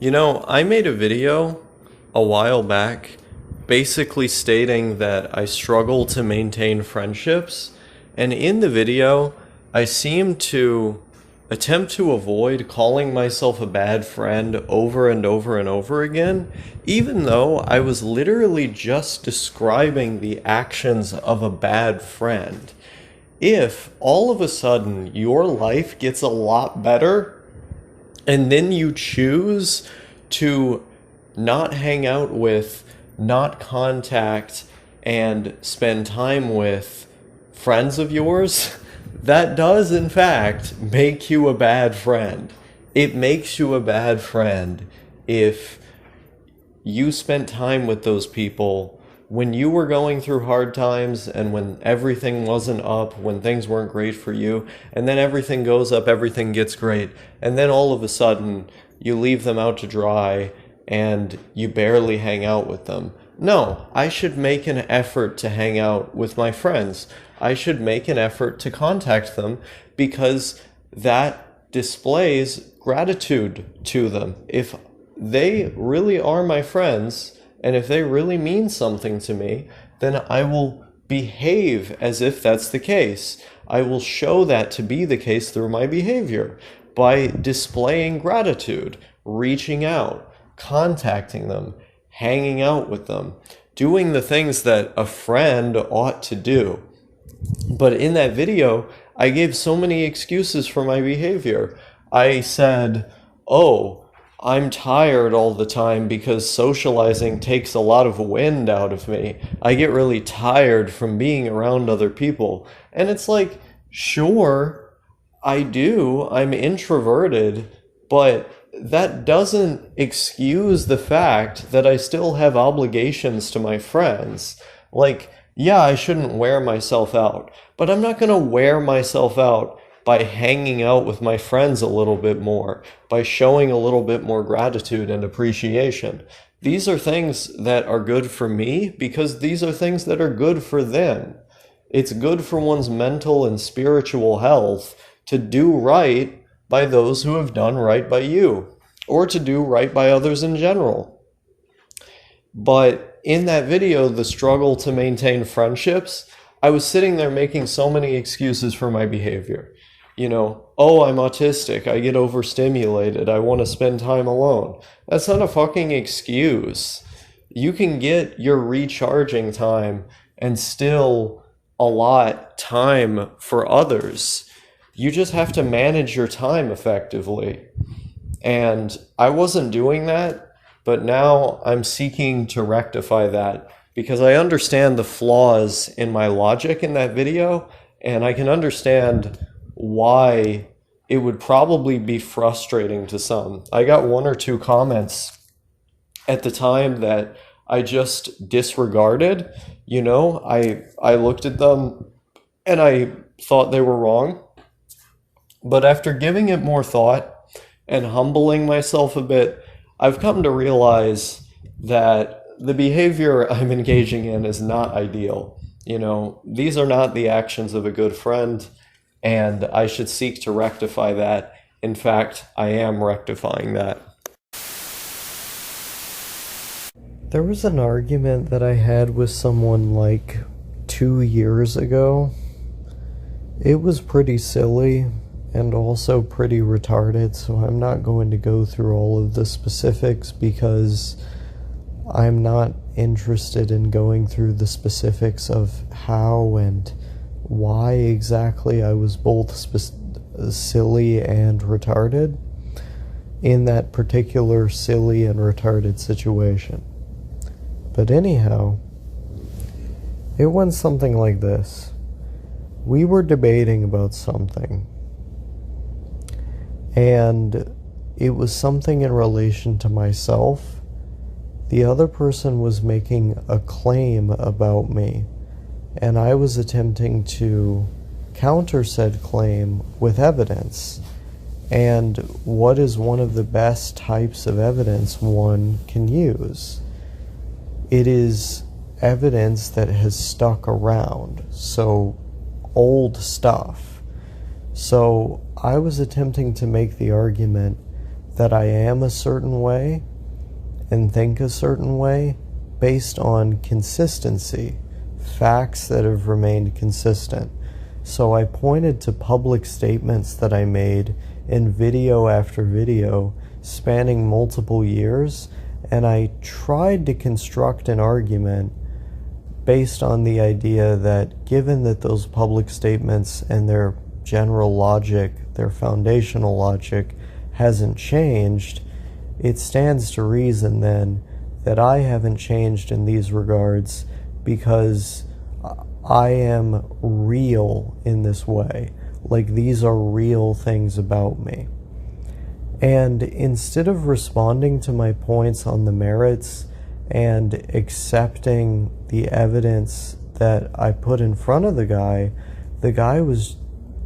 I made a video a while back basically stating that I struggle to maintain friendships, and in the video, I seem to attempt to avoid calling myself a bad friend over and over and over again, even though I was literally just describing the actions of a bad friend. If all of a sudden your life gets a lot better, and then you choose to not hang out with, not contact, and spend time with friends of yours, that does in fact make you a bad friend. It makes you a bad friend if you spent time with those people when you were going through hard times and when everything wasn't up, when things weren't great for you, and then everything goes up, everything gets great, and then all of a sudden you leave them out to dry and you barely hang out with them. No, I should make an effort to hang out with my friends. I should make an effort to contact them because that displays gratitude to them. If they really are my friends, and if they really mean something to me, then I will behave as if that's the case. I will show that to be the case through my behavior by displaying gratitude, reaching out, contacting them, hanging out with them, doing the things that a friend ought to do. But in that video, I gave so many excuses for my behavior. I said, I'm tired all the time because socializing takes a lot of wind out of me. I get really tired from being around other people. And it's like, sure, I do. I'm introverted, but that doesn't excuse the fact that I still have obligations to my friends. Like, yeah, I shouldn't wear myself out, but I'm not going to wear myself out by hanging out with my friends a little bit more, by showing a little bit more gratitude and appreciation. These are things that are good for me because these are things that are good for them. It's good for one's mental and spiritual health to do right by those who have done right by you, or to do right by others in general. But in that video, the struggle to maintain friendships, I was sitting there making so many excuses for my behavior. I'm autistic, I get overstimulated, I want to spend time alone. That's not a fucking excuse. You can get your recharging time and still allot time for others. You just have to manage your time effectively. And I wasn't doing that, but now I'm seeking to rectify that because I understand the flaws in my logic in that video, and I can understand why it would probably be frustrating to some. I got one or two comments at the time that I just disregarded. I looked at them and I thought they were wrong. But after giving it more thought and humbling myself a bit, I've come to realize that the behavior I'm engaging in is not ideal. These are not the actions of a good friend, and I should seek to rectify that. In fact, I am rectifying that. There was an argument that I had with someone like 2 years ago. It was pretty silly and also pretty retarded, so I'm not going to go through all of the specifics because I'm not interested in going through the specifics of how and why exactly I was both silly and retarded in that particular silly and retarded situation. But anyhow, it went something like this. We were debating about something, and it was something in relation to myself. The other person was making a claim about me, and I was attempting to counter said claim with evidence. And what is one of the best types of evidence one can use? It is evidence that has stuck around, so old stuff. So I was attempting to make the argument that I am a certain way and think a certain way based on consistency, facts that have remained consistent. So I pointed to public statements that I made in video after video spanning multiple years, and I tried to construct an argument based on the idea that given that those public statements and their general logic, their foundational logic, hasn't changed, it stands to reason then that I haven't changed in these regards because I am real in this way. Like, these are real things about me. And instead of responding to my points on the merits and accepting the evidence that I put in front of the guy was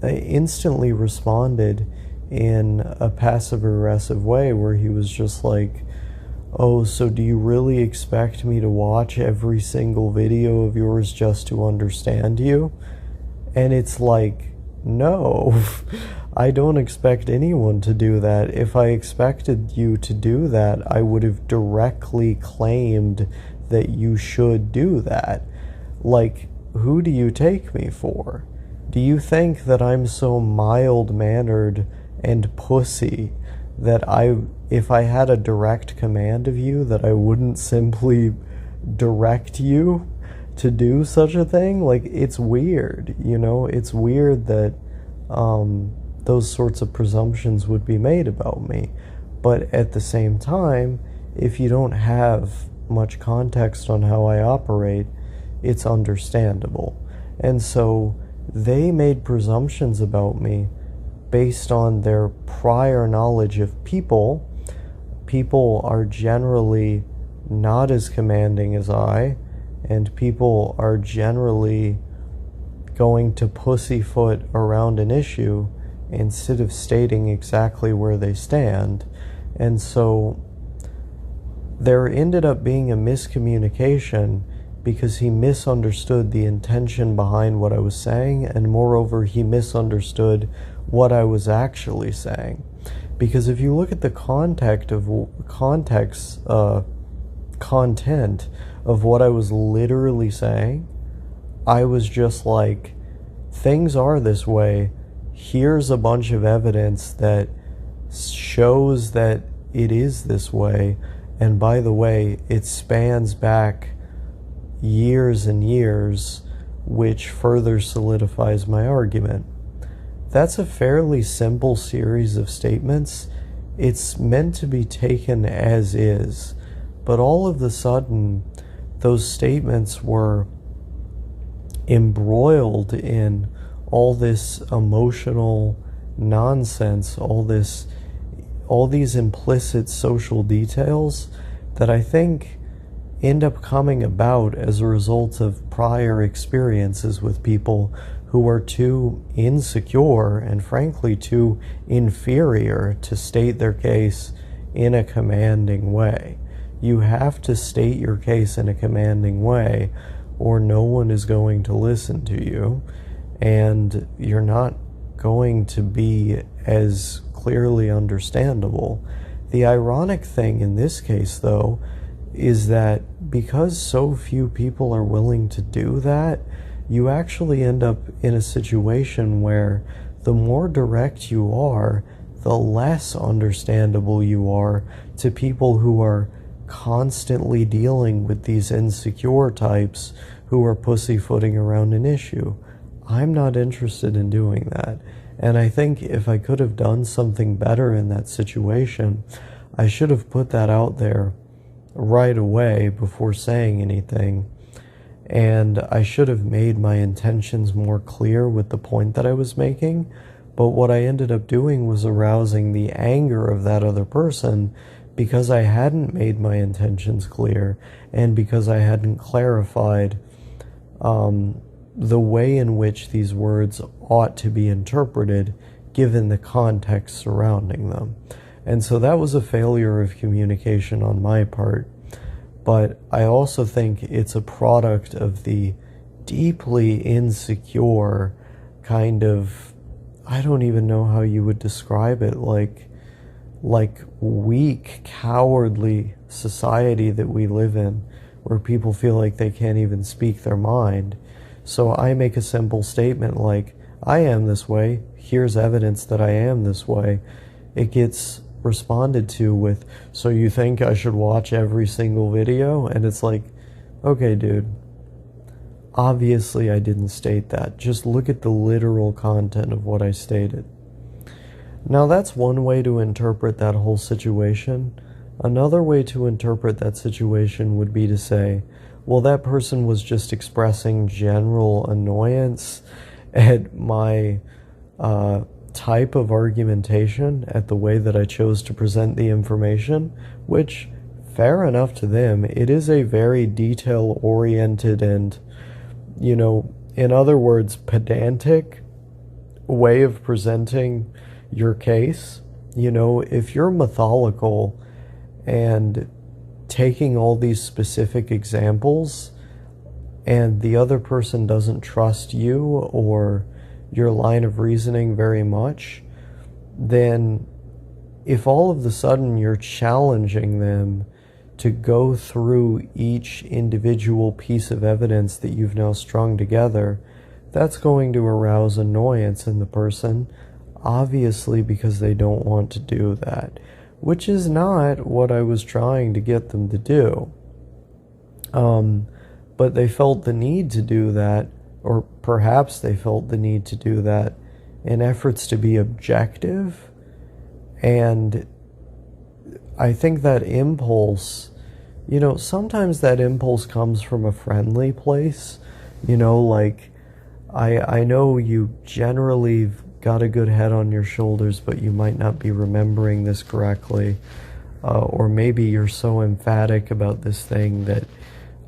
instantly responded in a passive-aggressive way where he was just like, "Oh, so do you really expect me to watch every single video of yours just to understand you?" And it's like, no, I don't expect anyone to do that. If I expected you to do that, I would have directly claimed that you should do that. Like, who do you take me for? Do you think that I'm so mild-mannered and pussy that if I had a direct command of you, that I wouldn't simply direct you to do such a thing? Like, it's weird, you know? It's weird that those sorts of presumptions would be made about me. But at the same time, if you don't have much context on how I operate, it's understandable. And so they made presumptions about me based on their prior knowledge of people. People are generally not as commanding as I, and people are generally going to pussyfoot around an issue instead of stating exactly where they stand. And so there ended up being a miscommunication because he misunderstood the intention behind what I was saying, and moreover, he misunderstood what I was actually saying. Because if you look at the content of what I was literally saying, I was just like, things are this way. Here's a bunch of evidence that shows that it is this way. And by the way, it spans back years and years, which further solidifies my argument. That's a fairly simple series of statements. It's meant to be taken as is. But all of a sudden, those statements were embroiled in all this emotional nonsense, all these implicit social details that I think end up coming about as a result of prior experiences with people who are too insecure and frankly too inferior to state their case in a commanding way. You have to state your case in a commanding way, or no one is going to listen to you, and you're not going to be as clearly understandable. The ironic thing in this case, though, is that because so few people are willing to do that, you actually end up in a situation where the more direct you are, the less understandable you are to people who are constantly dealing with these insecure types who are pussyfooting around an issue. I'm not interested in doing that. And I think if I could have done something better in that situation, I should have put that out there right away before saying anything. And I should have made my intentions more clear with the point that I was making. But what I ended up doing was arousing the anger of that other person because I hadn't made my intentions clear and because I hadn't clarified the way in which these words ought to be interpreted given the context surrounding them. And so that was a failure of communication on my part. But I also think it's a product of the deeply insecure kind of, I don't even know how you would describe it, like like weak, cowardly society that we live in, where people feel like they can't even speak their mind. So I make a simple statement like, I am this way, here's evidence that I am this way. It gets responded to with, so you think I should watch every single video? And it's like, okay, dude, obviously I didn't state that. Just look at the literal content of what I stated. Now that's one way to interpret that whole situation. Another way to interpret that situation would be to say, well, that person was just expressing general annoyance at my type of argumentation, at the way that I chose to present the information, which, fair enough to them, it is a very detail-oriented and, in other words, pedantic way of presenting your case. If you're methodical and taking all these specific examples and the other person doesn't trust you or your line of reasoning very much, then if all of a sudden you're challenging them to go through each individual piece of evidence that you've now strung together, that's going to arouse annoyance in the person, obviously because they don't want to do that, which is not what I was trying to get them to do. But they felt the need to do that, or perhaps they felt the need to do that in efforts to be objective. And I think that impulse, sometimes that impulse comes from a friendly place. Like, I know you generally got a good head on your shoulders, but you might not be remembering this correctly. Or maybe you're so emphatic about this thing that,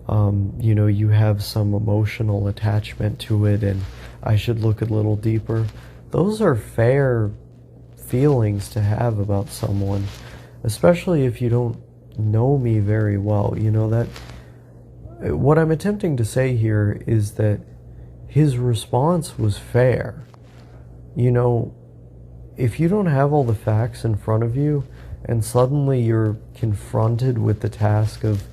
you have some emotional attachment to it, and I should look a little deeper. Those are fair feelings to have about someone, especially if you don't know me very well. That what I'm attempting to say here is that his response was fair. If you don't have all the facts in front of you and suddenly you're confronted with the task of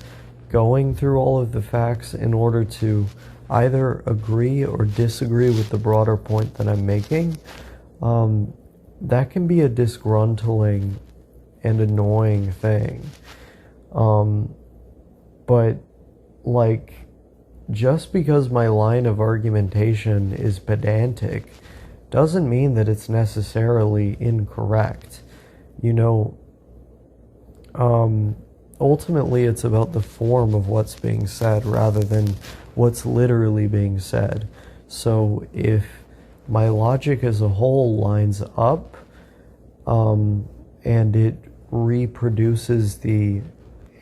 going through all of the facts in order to either agree or disagree with the broader point that I'm making, that can be a disgruntling and annoying thing. But, just because my line of argumentation is pedantic doesn't mean that it's necessarily incorrect. Ultimately, it's about the form of what's being said rather than what's literally being said. So if my logic as a whole lines up, and it reproduces the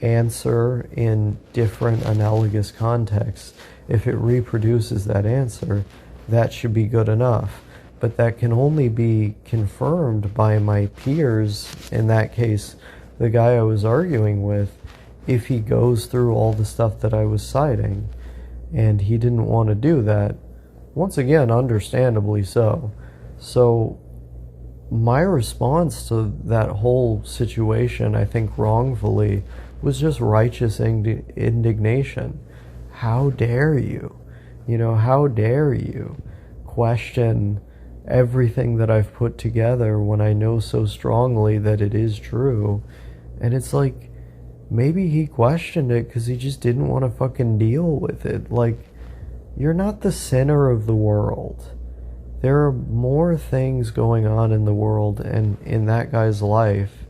answer in different analogous contexts, if it reproduces that answer, that should be good enough. But that can only be confirmed by my peers, in that case, the guy I was arguing with, if he goes through all the stuff that I was citing. And he didn't want to do that. Once again, understandably so. So my response to that whole situation, I think wrongfully, was just righteous indignation. How dare you? How dare you question everything that I've put together when I know so strongly that it is true? And it's like, maybe he questioned it because he just didn't want to fucking deal with it. Like, you're not the center of the world. There are more things going on in the world and in that guy's life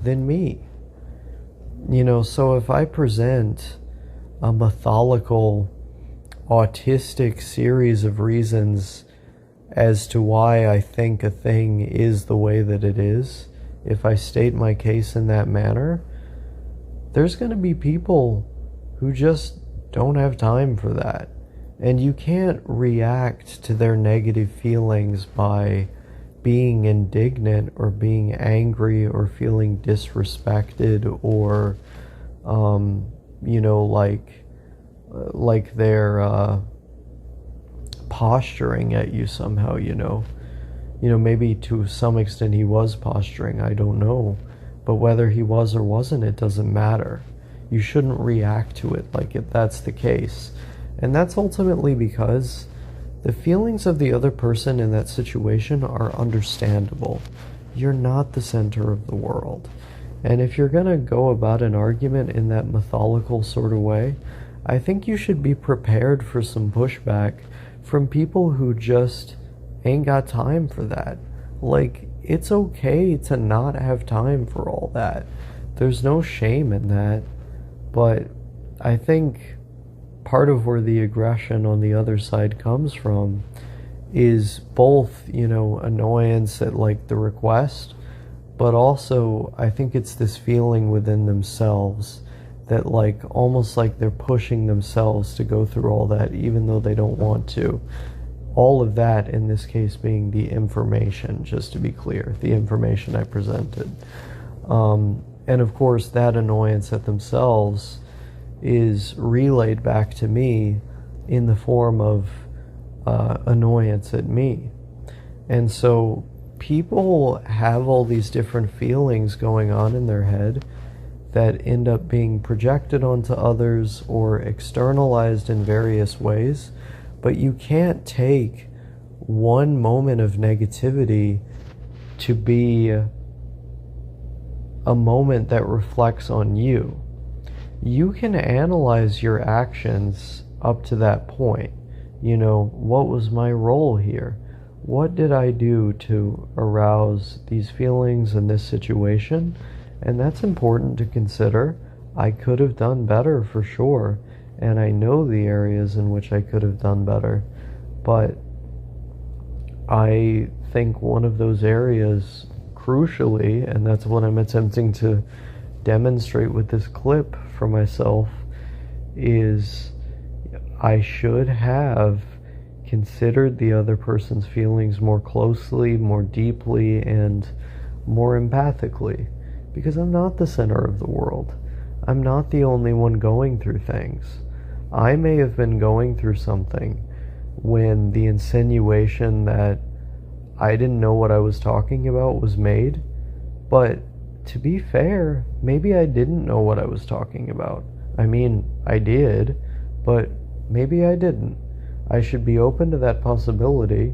than me. So if I present a methodical, autistic series of reasons as to why I think a thing is the way that it is, if I state my case in that manner, there's going to be people who just don't have time for that. And you can't react to their negative feelings by being indignant or being angry or feeling disrespected or, like they're posturing at you somehow, maybe to some extent he was posturing, I don't know. But whether he was or wasn't, it doesn't matter. You shouldn't react to it like that's the case. And that's ultimately because the feelings of the other person in that situation are understandable. You're not the center of the world. And if you're going to go about an argument in that methodical sort of way, I think you should be prepared for some pushback from people who just ain't got time for that. Like, it's okay to not have time for all that. There's no shame in that. But I think part of where the aggression on the other side comes from is both, annoyance at like the request, but also I think it's this feeling within themselves that like almost like they're pushing themselves to go through all that even though they don't want to. All of that in this case being the information, just to be clear, the information I presented. And of course that annoyance at themselves is relayed back to me in the form of annoyance at me. And so people have all these different feelings going on in their head that end up being projected onto others or externalized in various ways. But you can't take one moment of negativity to be a moment that reflects on you. You can analyze your actions up to that point. What was my role here? What did I do to arouse these feelings in this situation? And that's important to consider. I could have done better for sure, and I know the areas in which I could have done better. But I think one of those areas, crucially, and that's what I'm attempting to demonstrate with this clip for myself, is I should have considered the other person's feelings more closely, more deeply, and more empathically, because I'm not the center of the world. I'm not the only one going through things. I may have been going through something when the insinuation that I didn't know what I was talking about was made, but to be fair, maybe I didn't know what I was talking about. I mean, I did, but maybe I didn't. I should be open to that possibility,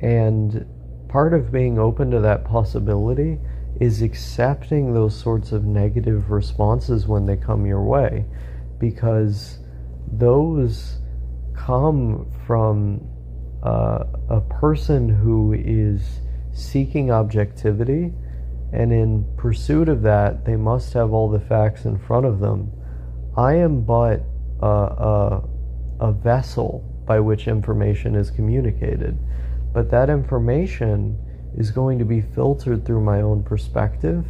and part of being open to that possibility is accepting those sorts of negative responses when they come your way, because those come from a person who is seeking objectivity, and in pursuit of that, they must have all the facts in front of them. I am but a vessel by which information is communicated, but that information is going to be filtered through my own perspective,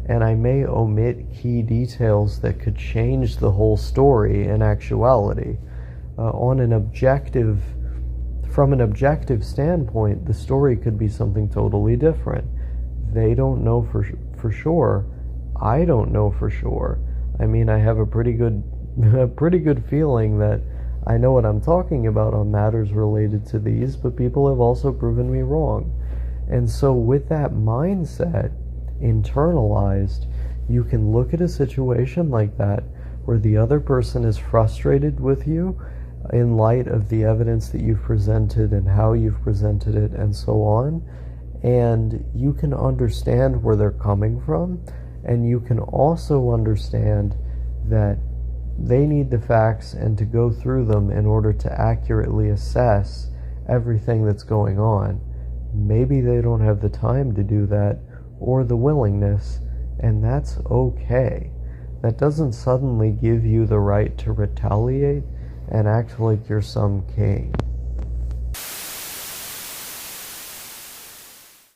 and I may omit key details that could change the whole story in actuality. From an objective standpoint, the story could be something totally different. They don't know for sure. I don't know for sure. I mean, I have a pretty good feeling that I know what I'm talking about on matters related to these, but people have also proven me wrong. And so with that mindset internalized, you can look at a situation like that where the other person is frustrated with you in light of the evidence that you've presented and how you've presented it and so on, and you can understand where they're coming from, and you can also understand that they need the facts and to go through them in order to accurately assess everything that's going on. Maybe they don't have the time to do that or the willingness, and that's okay. That doesn't suddenly give you the right to retaliate and act like you're some king.